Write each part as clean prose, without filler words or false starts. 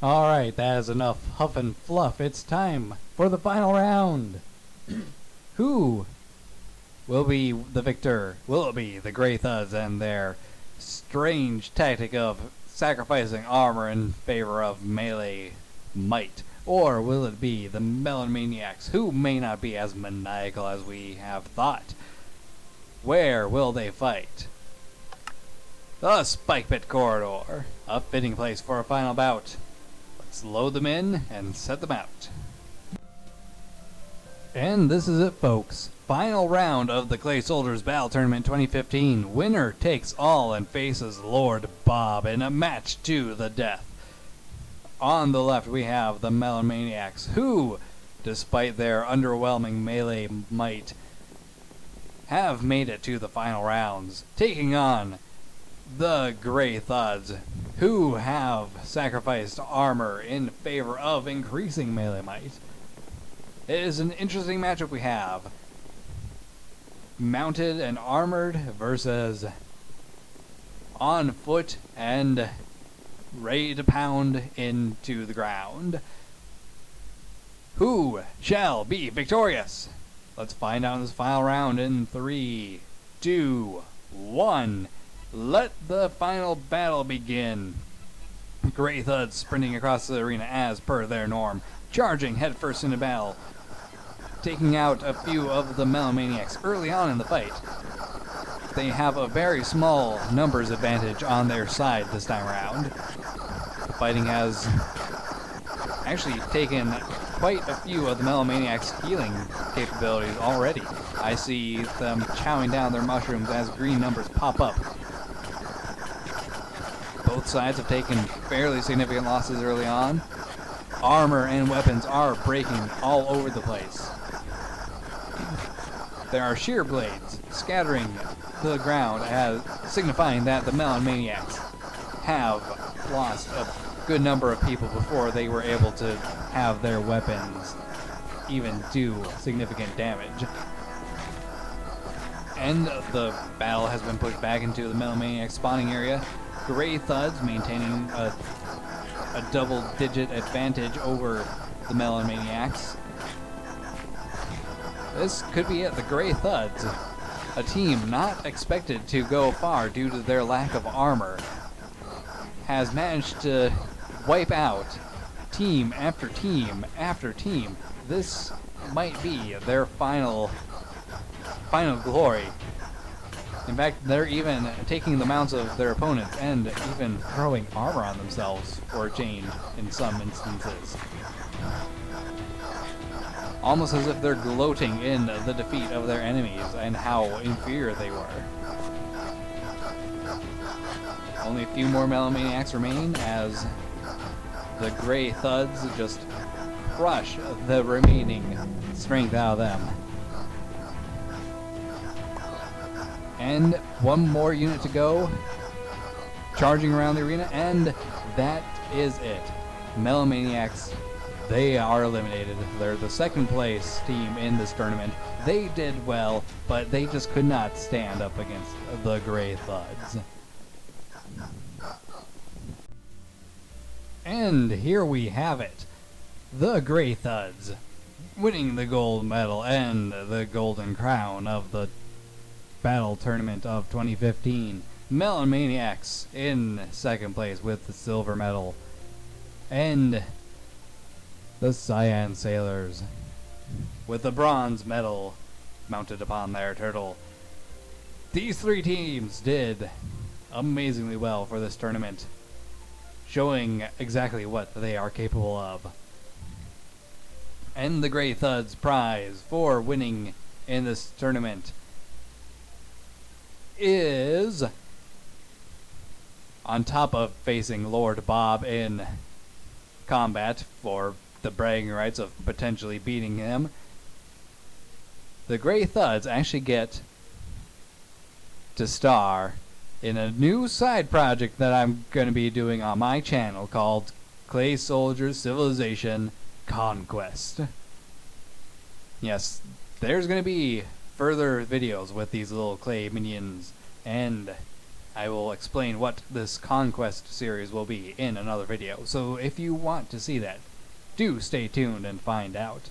Alright, that is enough huff and fluff. It's time for the final round. Who will be the victor? Will it be the Grey Thuds and their strange tactic of sacrificing armor in favor of melee might? Or will it be the Melon Maniacs, who may not be as maniacal as we have thought? Where will they fight? The Spike Pit Corridor, a fitting place for a final bout. Let's load them in and set them out. And this is it, folks. Final round of the Clay Soldiers Battle Tournament 2015. Winner takes all and faces Lord Bob in a match to the death. On the left we have the Melon Maniacs, who, despite their underwhelming melee might, have made it to the final rounds, taking on the Grey Thuds, who have sacrificed armor in favor of increasing melee might. It is an interesting matchup we have. Mounted and armored versus on foot and ready to pound into the ground. Who shall be victorious? Let's find out in this final round in 3, 2, 1. Let the final battle begin. Grey Thuds sprinting across the arena as per their norm, charging headfirst into battle, taking out a few of the Melon Maniacs early on in the fight. They have a very small numbers advantage on their side this time around. Fighting has actually taken quite a few of the Melon Maniacs' healing capabilities already. I see them chowing down their mushrooms as green numbers pop up. Both sides have taken fairly significant losses early on. Armor and weapons are breaking all over the place. There are sheer blades scattering to the ground, as signifying that the Melon Maniacs have lost a good number of people before they were able to have their weapons even do significant damage. And the battle has been pushed back into the Melon Maniac spawning area. Grey Thuds maintaining a double-digit advantage over the Melon Maniacs. This could be it. The Grey Thuds, a team not expected to go far due to their lack of armor, has managed to wipe out team after team after team. This might be their final glory. In fact, they're even taking the mounts of their opponents and even throwing armor on themselves for a change in some instances. Almost as if they're gloating in the defeat of their enemies and how inferior they were. Only a few more Melon Maniacs remain as the Grey Thuds just crush the remaining strength out of them. And one more unit to go, charging around the arena, and that is it. Melon Maniacs, they are eliminated. They're the second place team in this tournament. They did well, but they just could not stand up against the Grey Thuds. And here we have it. The Grey Thuds winning the gold medal and the golden crown of the Battle Tournament of 2015. Melon Maniacs in second place with the silver medal. And the Cyan Sailors with the bronze medal mounted upon their turtle. These three teams did amazingly well for this tournament, showing exactly what they are capable of. And the Grey Thuds prize for winning in this tournament is, on top of facing Lord Bob in combat for the bragging rights of potentially beating him, the Grey Thuds actually get to star in a new side project that I'm going to be doing on my channel called Clay Soldiers Civilization Conquest. Yes, there's going to be further videos with these little clay minions and I will explain what this Conquest series will be in another video, so if you want to see that, do stay tuned and find out.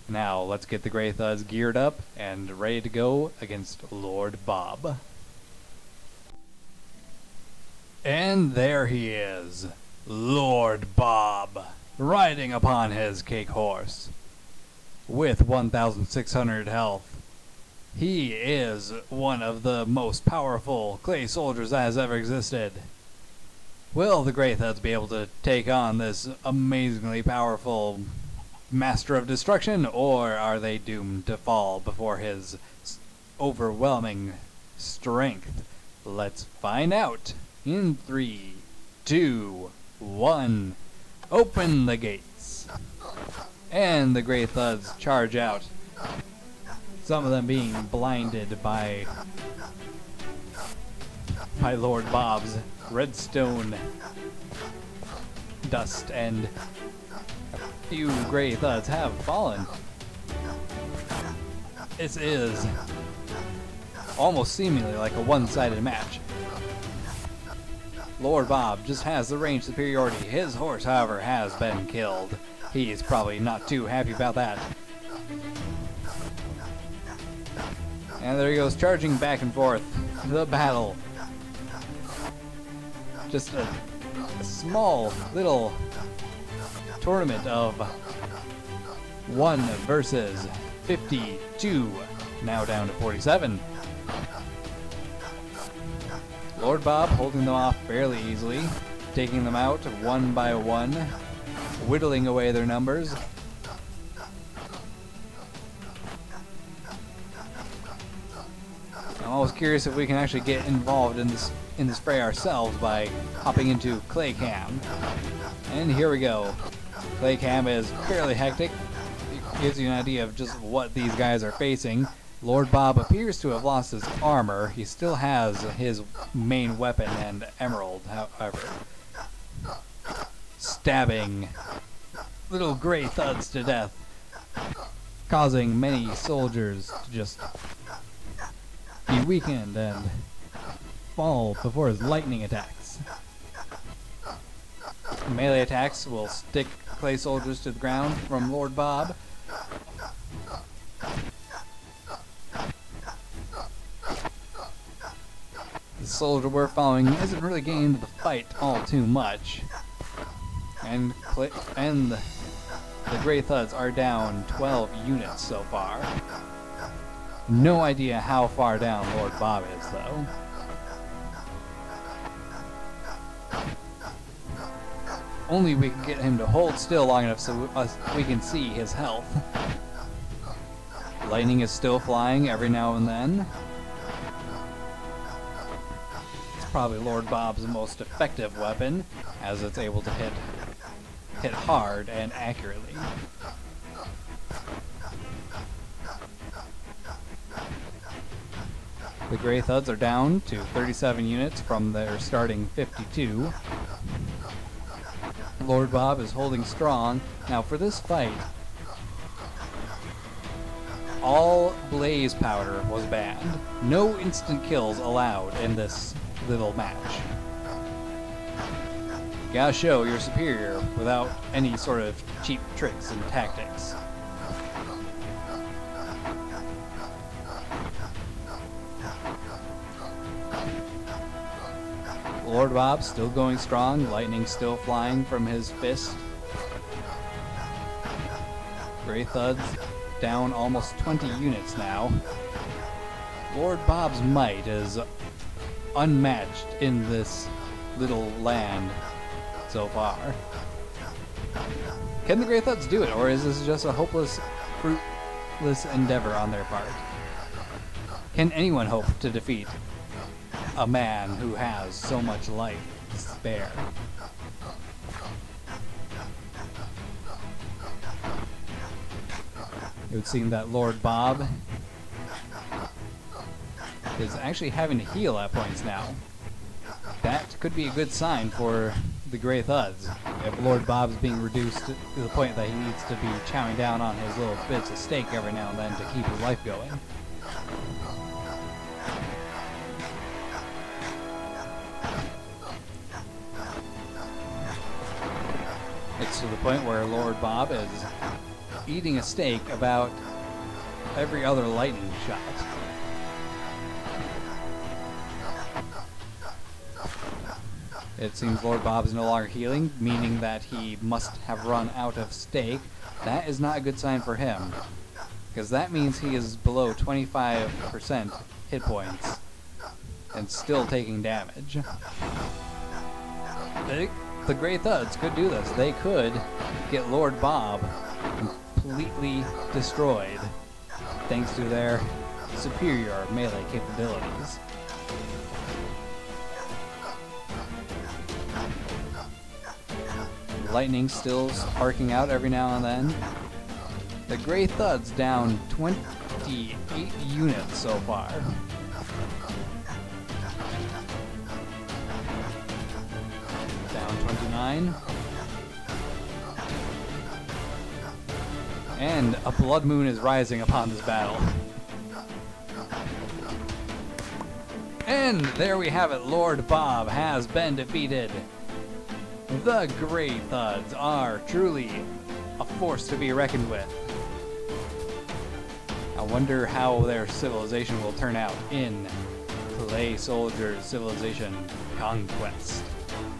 Now, let's get the Grey Thuds geared up and ready to go against Lord Bob. And there he is, Lord Bob, riding upon his cake horse. With 1,600 health, he is one of the most powerful clay soldiers that has ever existed. Will the Grey Thuds be able to take on this amazingly powerful Master of Destruction, or are they doomed to fall before his overwhelming strength? Let's find out in 3, 2, 1. Open the gates. And the Grey Thuds charge out. Some of them being blinded by Lord Bob's redstone dust, and a few Grey Thuds have fallen. This is almost seemingly like a one-sided match. Lord Bob just has the range superiority. His horse, however, has been killed. He is probably not too happy about that. And there he goes, charging back and forth. The battle. Just a small little tournament of 1 versus 52. Now down to 47. Lord Bob holding them off fairly easily, taking them out one by one, whittling away their numbers. I'm always curious if we can actually get involved in this fray ourselves by hopping into Clay Cam. And here we go. Clay Cam is fairly hectic. It gives you an idea of just what these guys are facing. Lord Bob appears to have lost his armor. He still has his main weapon and emerald, however. Stabbing little Grey Thuds to death, causing many soldiers to just be weakened and fall before his lightning attacks. Melee attacks will stick clay soldiers to the ground from Lord Bob. The soldier we're following isn't really getting into the fight all too much. And the Grey Thuds are down 12 units so far. No idea how far down Lord Bob is, though. Only we can get him to hold still long enough so we can see his health. Lightning is still flying every now and then. It's probably Lord Bob's most effective weapon, as it's able to hit hard and accurately. The Grey Thuds are down to 37 units from their starting 52. Lord Bob is holding strong. Now for this fight, all blaze powder was banned. No instant kills allowed in this little match. You gotta show you're superior without any sort of cheap tricks and tactics. Lord Bob still going strong, lightning still flying from his fist. Grey Thuds down almost 20 units now. Lord Bob's might is unmatched in this little land so far. Can the Grey Thuds do it, or is this just a hopeless, fruitless endeavor on their part? Can anyone hope to defeat a man who has so much life to spare? It would seem that Lord Bob is actually having to heal at points now. That could be a good sign for the Grey Thuds. If Lord Bob's being reduced to the point that he needs to be chowing down on his little bits of steak every now and then to keep his life going. It's to the point where Lord Bob is eating a steak about every other lightning shot. It seems Lord Bob is no longer healing, meaning that he must have run out of steak. That is not a good sign for him, because that means he is below 25% hit points and still taking damage. The Grey Thuds could do this. They could get Lord Bob completely destroyed thanks to their superior melee capabilities. Lightning still sparking out every now and then. The Grey Thuds down 28 units so far. Down 29. And a blood moon is rising upon this battle. And there we have it, Lord Bob has been defeated. The Grey Thuds are truly a force to be reckoned with. I wonder how their civilization will turn out in Clay Soldier's Civilization Conquest.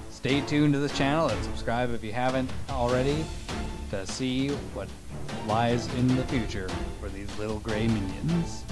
Stay tuned to this channel and subscribe if you haven't already to see what lies in the future for these little gray minions.